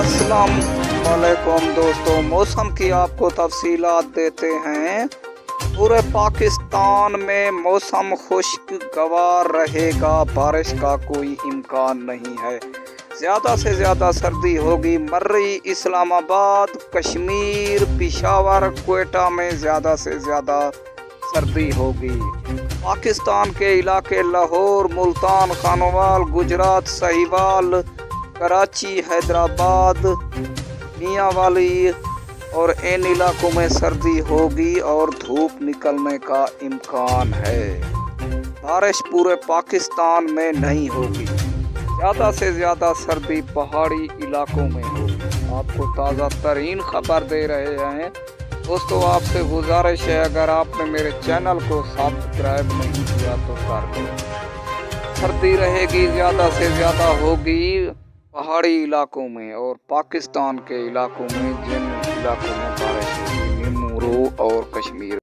अस्सलाम वालेकुम दोस्तों, मौसम की आपको तफसीलात देते हैं। पूरे पाकिस्तान में मौसम खुशगवार रहेगा, बारिश का कोई इम्कान नहीं है। ज़्यादा से ज़्यादा सर्दी होगी मर्री, इस्लामाबाद, कश्मीर, पेशावर, क्वेटा में ज़्यादा से ज़्यादा सर्दी होगी। पाकिस्तान के इलाके लाहौर, मुल्तान, खानोवाल, गुजरात, साहिवाल, कराची, हैदराबाद, मियांवाली और इन इलाकों में सर्दी होगी और धूप निकलने का इम्कान है। बारिश पूरे पाकिस्तान में नहीं होगी। ज़्यादा से ज़्यादा सर्दी पहाड़ी इलाकों में होगी। आपको ताज़ा तरीन खबर दे रहे हैं दोस्तों। आपसे गुजारिश है, अगर आपने मेरे चैनल को सब्सक्राइब नहीं किया तो कर लो। सर्दी रहेगी, ज़्यादा से ज़्यादा होगी पहाड़ी इलाकों में और पाकिस्तान के इलाकों में, जिन इलाकों में बारिश होगी, निम्रू और कश्मीर।